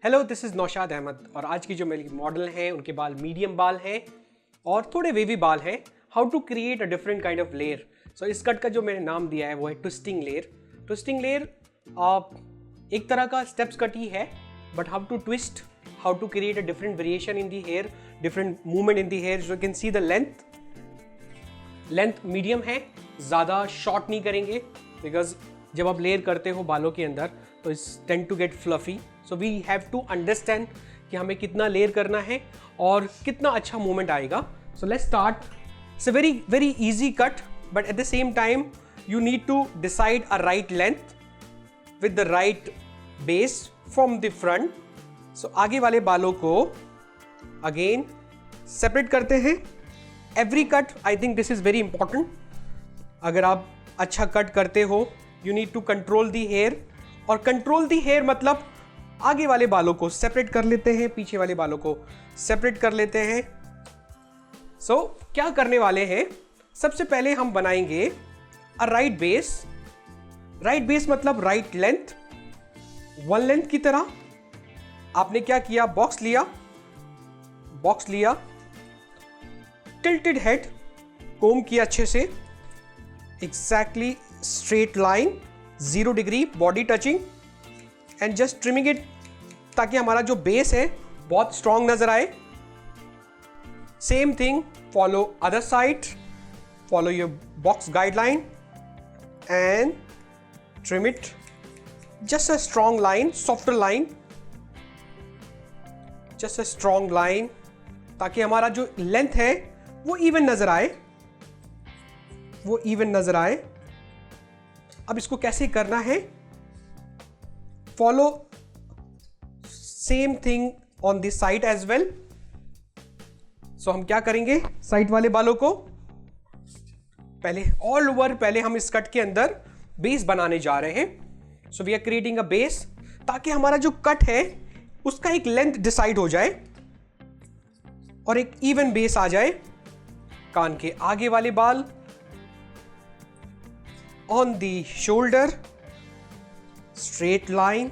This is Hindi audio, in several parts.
Hello, this is Naushad Ahmed और आज की जो मेरी मॉडल हैं उनके बाल मीडियम बाल हैं और थोड़े वेवी बाल हैं। How to create a different kind of layer. So इस कट का जो मैंने नाम दिया है वो है ट्विस्टिंग लेयर। ट्विस्टिंग लेयर एक तरह का स्टेप्स कट ही है, but how to twist, how to create a different variation in the hair, different movement in the hair. So you can see the length medium है, ज़्यादा शॉर्ट नहीं करेंगे बिकॉज जब आप लेयर करते हो बालों के अंदर तो it's tend to get fluffy. So we have to understand कि हमें कितना लेयर करना है और कितना अच्छा मूवमेंट आएगा। So let's start. It's a very very easy cut, but at the same time you need to decide a right length with the right base from the front. So आगे वाले बालों को again separate करते हैं। Every cut, I think this is very important. अगर आप अच्छा कट करते हो you need to control the hair, और control the hair मतलब आगे वाले बालों को separate कर लेते हैं, पीछे वाले बालों को separate कर लेते हैं। So क्या करने वाले हैं, सबसे पहले हम बनाएंगे राइट बेस। राइट बेस मतलब राइट लेंथ, वन लेंथ की तरह। आपने क्या किया, बॉक्स लिया, टिल्टेड हेड, कोम किया अच्छे से, exactly straight line, 0 degree, body touching, and just trimming it ताकि हमारा जो बेस है बहुत स्ट्रॉन्ग नजर आए। Same thing, follow other side, follow your box guideline and trim it, just a strong line, softer line, just a strong line ताकि हमारा जो लेंथ है वो इवन नजर आए, अब इसको कैसे करना है, follow same thing on this side as well. So हम क्या करेंगे, साइड वाले बालों को पहले ऑल ओवर, पहले हम इस कट के अंदर बेस बनाने जा रहे हैं। So we are creating a base ताकि हमारा जो कट है उसका एक लेंथ डिसाइड हो जाए और एक इवन बेस आ जाए। कान के आगे वाले बाल, on the shoulder, straight line,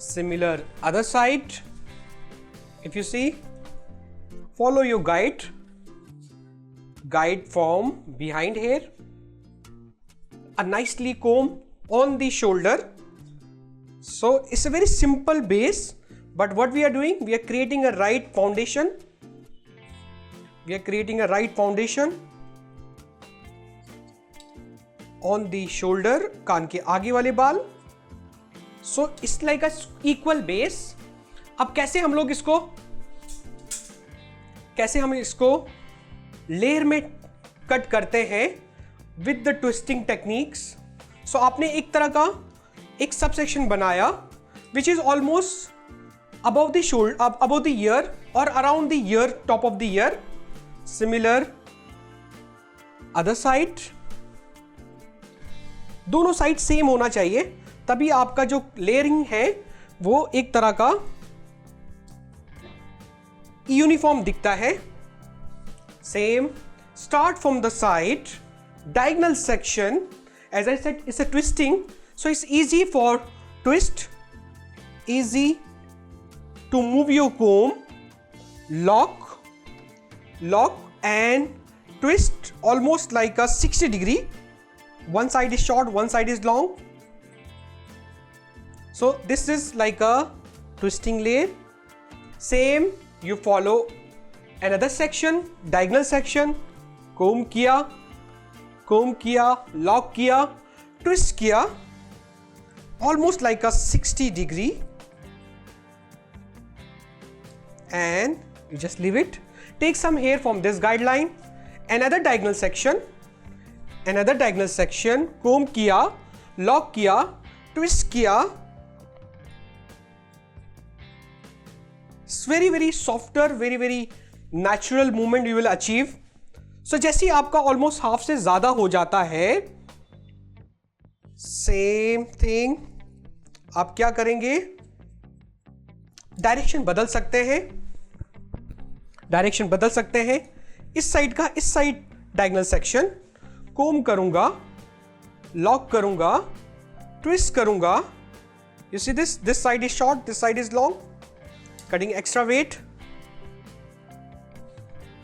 similar other side. If you see, follow your guide from behind here, a nicely comb on the shoulder. So it's a very simple base, but what we are doing, we are creating a right foundation. On the shoulder, कान के आगे वाले बाल। So it's like a equal base. अब कैसे हम इसको लेयर में कट करते हैं with the twisting techniques. So आपने एक तरह का एक सबसेक्शन बनाया which is almost above the shoulder, above the ear और around the ear, top of the ear. Similar other side, दोनों साइड सेम होना चाहिए, तभी आपका जो लेयरिंग है वो एक तरह का यूनिफॉर्म दिखता है। Same, start from the side, diagonal section. As I said, it's a twisting, so it's easy for twist, easy to move your comb, lock and twist almost like a 60 degree. One side is short, one side is long. So this is like a twisting layer. Same, you follow another section, diagonal section, comb किया, lock किया, twist किया, almost like a 60 degree, and you just leave it. Take some hair from this guideline, another diagonal section, comb किया, lock किया, twist किया. It's very very softer, very very natural movement you will achieve. So जैसे ही आपका ऑलमोस्ट हाफ से ज्यादा हो जाता है, सेम थिंग आप क्या करेंगे, डायरेक्शन बदल सकते हैं। इस साइड का इस साइड डायगोनल सेक्शन, कोम करूंगा, लॉक करूंगा, ट्विस्ट करूंगा, You see this? This side is short, this side is long. Cutting extra weight.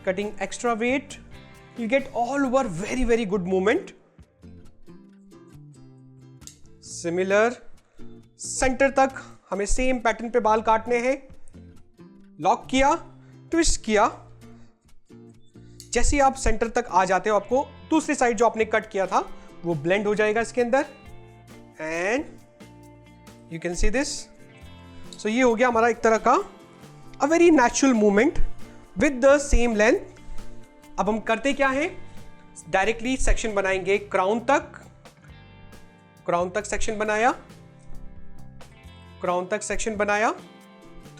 Cutting extra weight. You get all over very, very good movement. Similar. Centre तक हमें सेम पैटर्न पे बाल काटने हैं. लॉक किया, ट्विस्ट किया. जैसे ही आप सेंटर तक आ जाते हो, आपको दूसरी साइड जो आपने कट किया था वो ब्लेंड हो जाएगा इसके अंदर. And you can see this. So ये हो गया हमारा एक तरह का a very natural movement with the same length. अब हम करते क्या है, डायरेक्टली सेक्शन बनाएंगे क्राउन तक. क्राउन तक सेक्शन बनाया, क्राउन तक सेक्शन बनाया.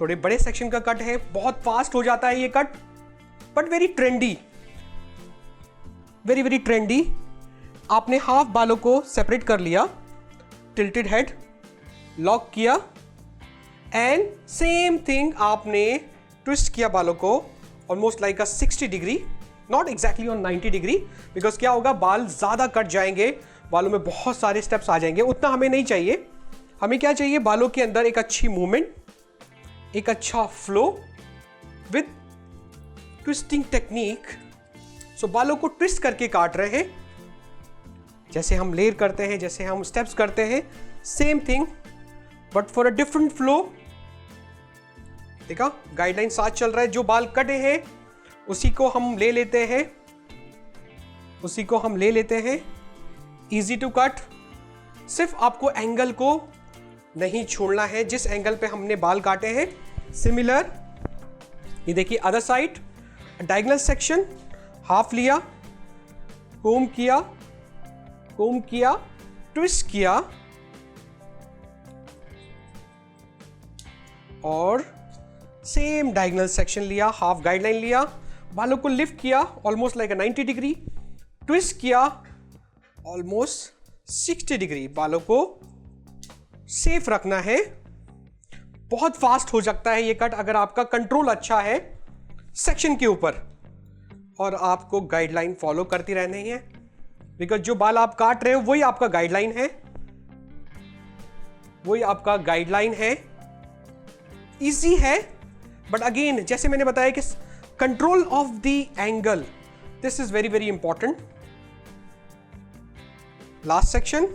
थोड़े बड़े सेक्शन का कट है, बहुत फास्ट हो जाता है ये cut, but very trendy, very very trendy. आपने हाफ बालों को सेपरेट कर लिया, टिल्टेड हेड, लॉक किया एंड सेम थिंग आपने ट्विस्ट किया बालों को almost like a 60 degree, not exactly on 90 degree, because क्या होगा, बाल ज़्यादा कट जाएंगे, बालों में बहुत सारे स्टेप्स आ जाएंगे. उतना हमें नहीं चाहिए. हमें क्या चाहिए, बालों के अंदर एक अच्छी मूवमेंट, एक अच्छा फ्लो विद ट्विस्टिंग टेक्निक. सो बालों को ट्विस्ट करके काट रहे हैं, जैसे हम लेयर करते हैं, जैसे हम स्टेप्स करते हैं, same thing but for a different flow. देखा, गाइडलाइन साथ चल रहा है. जो बाल कटे हैं उसी को हम ले लेते हैं, उसी को हम ले लेते हैं. Easy to cut. सिर्फ आपको एंगल को नहीं छोड़ना है जिस एंगल पे हमने बाल काटे हैं. सिमिलर, ये देखिए other side, diagonal section, half लिया, कोम किया, कोम किया, ट्विस्ट किया और सेम डायगोनल सेक्शन लिया, हाफ गाइडलाइन लिया, बालों को लिफ्ट किया ऑलमोस्ट लाइक 90 डिग्री, ट्विस्ट किया ऑलमोस्ट 60 डिग्री. बालों को सेफ रखना है. बहुत फास्ट हो सकता है ये कट अगर आपका कंट्रोल अच्छा है सेक्शन के ऊपर और आपको गाइडलाइन फॉलो करती रहनी है, बिकॉज जो बाल आप काट रहे हो वही आपका गाइडलाइन है, वही आपका गाइडलाइन है. इजी है, बट अगेन जैसे मैंने बताया कि control of the angle, this is very very important. Last section.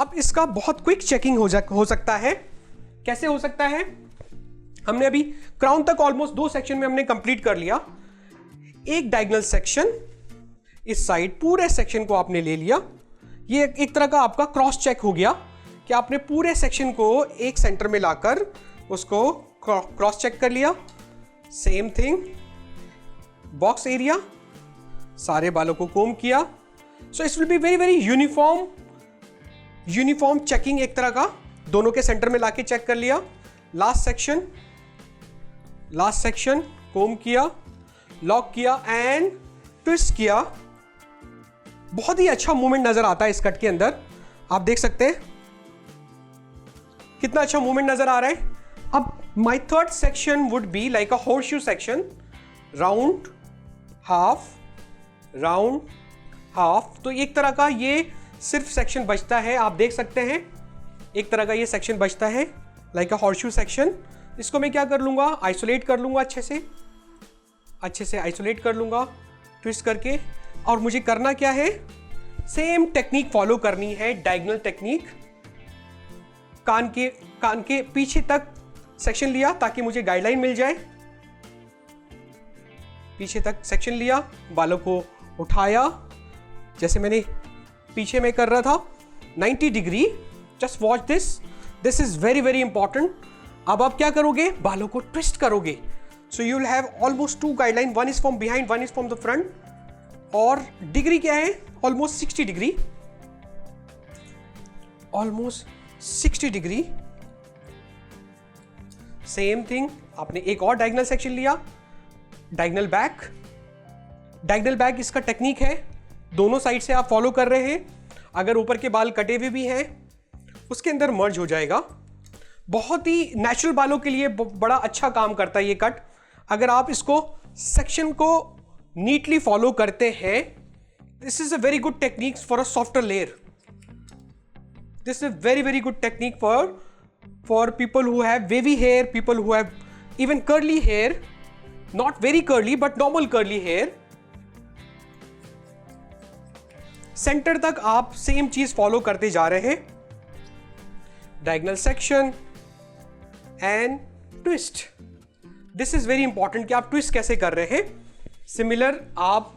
अब इसका बहुत क्विक चेकिंग हो सकता है. कैसे हो सकता है, हमने अभी क्राउन तक ऑलमोस्ट 2 सेक्शन में हमने कंप्लीट कर लिया. एक डायगोनल सेक्शन, इस साइड पूरे सेक्शन को आपने ले लिया. ये एक तरह का आपका क्रॉस चेक हो गया कि आपने पूरे सेक्शन को एक सेंटर में लाकर उसको क्रॉस चेक कर लिया. सेम थिंग बॉक्स एरिया, सारे बालों को कोम किया. So it will be very very uniform checking, एक तरह का दोनों के सेंटर में लाके चेक कर लिया. लास्ट सेक्शन कोम किया, लॉक किया एंड ट्विस्ट किया. बहुत ही अच्छा मूवमेंट नजर आता है इस कट के अंदर. आप देख सकते हैं कितना अच्छा मूवमेंट नजर आ रहा है. अब my third section would be like a horseshoe section, round half, round half. तो एक तरह का ये सिर्फ सेक्शन बचता है. आप देख सकते हैं एक तरह का ये सेक्शन बचता है लाइक अ होर्सशू सेक्शन. इसको मैं क्या कर लूंगा, आइसोलेट कर लूंगा, अच्छे से आइसोलेट कर लूंगा ट्विस्ट करके. और मुझे करना क्या है, सेम टेक्निक फॉलो करनी है, डायगोनल टेक्निक. कान के पीछे तक सेक्शन लिया ताकि मुझे गाइडलाइन मिल जाए. पीछे तक सेक्शन लिया, बालों को उठाया जैसे मैंने पीछे में कर रहा था 90 degree. Just watch this is very very important. अब आप क्या करोगे, बालों को ट्विस्ट करोगे. So you will have almost 2 guideline, one is from behind, one is from the front. और डिग्री क्या है, almost 60 degree, almost 60 degree. Same thing, आपने एक और डायगोनल सेक्शन लिया, डायगोनल बैक इसका टेक्निक है. दोनों साइड से आप फॉलो कर रहे हैं. अगर ऊपर के बाल कटे हुए भी हैं उसके अंदर मर्ज हो जाएगा. बहुत ही नेचुरल बालों के लिए बड़ा अच्छा काम करता है ये कट. अगर आप इसको सेक्शन को नीटली फॉलो करते हैं, this is a very good technique for a softer layer. This is a very very good technique for people who have wavy hair, people who have even curly hair, not very curly but normal curly hair. Centre तक आप सेम चीज फॉलो करते जा रहे हैं. Diagonal section and twist. This is very important कि आप ट्विस्ट कैसे कर रहे हैं. सिमिलर आप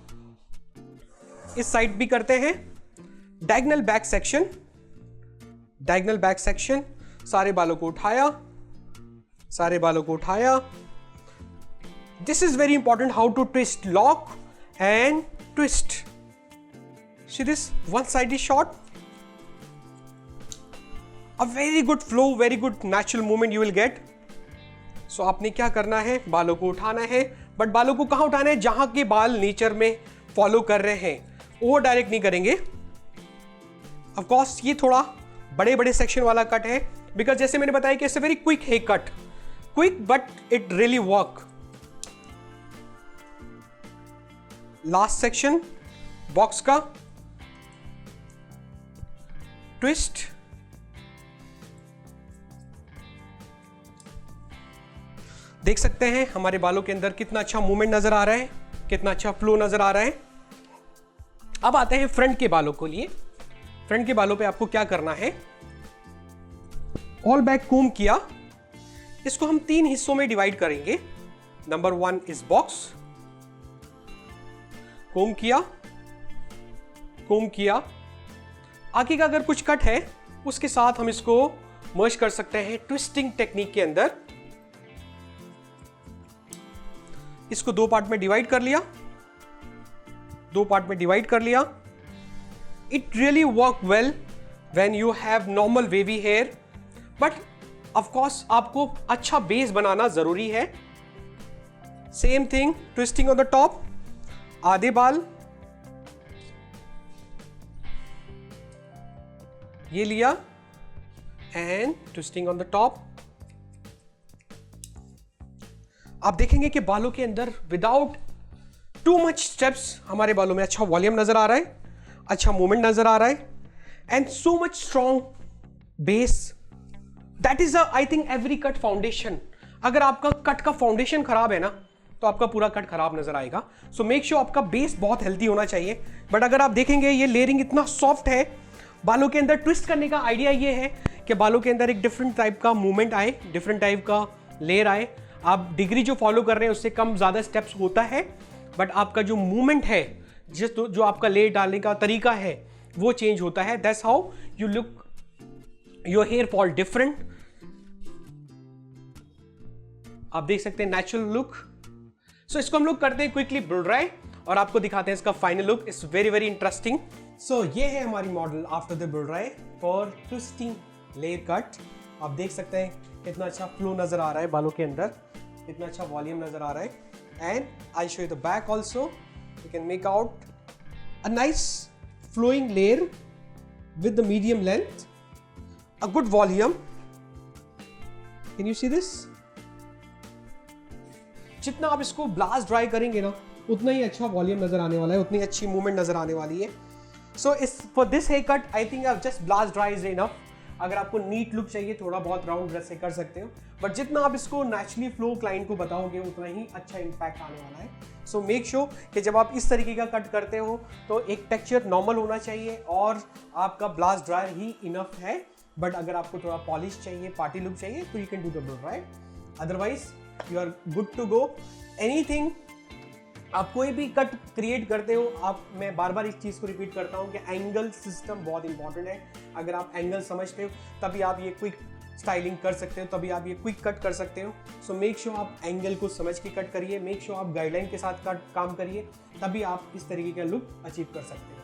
इस साइड भी करते हैं. Diagonal back section, diagonal back section. सारे बालों को उठाया, सारे बालों को उठाया. This is very important how to twist. Lock and twist. See this, one side is short. A very good flow, very good natural movement you will get. So आपने क्या करना है, बालों को उठाना है. बट बालों को कहाँ उठाना है, जहां के बाल नेचर में फॉलो कर रहे हैं, ओवर डायरेक्ट नहीं करेंगे. ऑफ कोर्स ये थोड़ा बड़े बड़े सेक्शन वाला कट है, बिकॉज जैसे मैंने बताया कि it's a very quick haircut. Quick but it really work. Last section box का ट्विस्ट. देख सकते हैं हमारे बालों के अंदर कितना अच्छा मूवमेंट नजर आ रहा है, कितना अच्छा फ्लो नजर आ रहा है. अब आते हैं फ्रंट के बालों को लिए. फ्रंट के बालों पे आपको क्या करना है, ऑल बैक कोम किया. इसको हम 3 हिस्सों में डिवाइड करेंगे. Number 1 is box. कोम किया, कोम किया. आगे का अगर कुछ कट है उसके साथ हम इसको मर्ज कर सकते हैं ट्विस्टिंग टेक्निक के अंदर. इसको 2 पार्ट में डिवाइड कर लिया, 2 पार्ट में डिवाइड कर लिया. It really work well when you have normal wavy hair. But of course आपको अच्छा बेस बनाना जरूरी है. Same thing, twisting on the top. आधे बाल ये लिया and twisting on the top. आप देखेंगे कि बालों के अंदर विदाउट टू मच स्टेप्स हमारे बालों में अच्छा वॉल्यूम नजर आ रहा है, अच्छा मूवमेंट नजर आ रहा है, and so much strong base. That is I think every cut foundation. अगर आपका कट का फाउंडेशन खराब है ना, तो आपका पूरा कट खराब नजर आएगा. सो मेक श्योर आपका बेस बहुत हेल्दी होना चाहिए. बट अगर आप देखेंगे ये लेयरिंग इतना सॉफ्ट है, बालों के अंदर ट्विस्ट करने का आइडिया ये है कि बालों के अंदर एक डिफरेंट टाइप का मूवमेंट आए, डिफरेंट टाइप का लेयर आए. आप डिग्री जो फॉलो कर रहे हैं उससे कम ज़्यादा स्टेप्स होता है, बट आपका जो मूवमेंट है, जो आपका लेयर डालने का तरीका है, वो चेंज होता है. That's how you look, your hair fall different. आप देख सकते हैं नेचुरल लुक. सो इसको हम लोग करते हैं क्विकली ब्लो ड्राई और आपको दिखाते हैं इसका final look. It's very very interesting. So ये है हमारी model after the blow dry for twisting layer cut. आप देख सकते हैं कितना अच्छा फ्लो नजर आ रहा है बालों के अंदर, कितना अच्छा वॉल्यूम नजर आ रहा है. And I show you the back also. You can make out a nice flowing layer with the medium length, a good volume. Can you see this? जितना आप इसको ब्लास्ट ड्राई करेंगे ना, उतना ही अच्छा वॉल्यूम नजर आने वाला है, उतनी अच्छी मूवमेंट नजर आने वाली है. सो इस for this haircut I think just blast dry is enough. अगर आपको नीट लुक चाहिए, थोड़ा बहुत राउंड ड्रेस से कर सकते हो, बट जितना आप इसको नेचुरली फ्लो क्लाइंट को बताओगे उतना ही अच्छा इंपैक्ट आने वाला है. सो मेक श्योर कि जब आप इस तरीके का कट करते हो तो एक टेक्सचर नॉर्मल होना चाहिए और आपका ब्लास्ट ड्रायर ही इनफ है. बट अगर आपको थोड़ा पॉलिश चाहिए, पार्टी लुक चाहिए, तो you can do the blow dry. Otherwise you are good to go. Anything आप कोई भी कट क्रिएट करते हो, आप, मैं बार बार इस चीज़ को रिपीट करता हूँ कि एंगल सिस्टम बहुत इंपॉर्टेंट है. अगर आप एंगल समझते हो तभी आप ये क्विक स्टाइलिंग कर सकते हो, तभी आप ये क्विक कट कर सकते हो. सो मेक श्योर आप एंगल को समझ के कट करिए, मेक श्योर आप गाइडलाइन के साथ काम करिए, तभी आप इस तरीके का लुक अचीव कर सकते हो.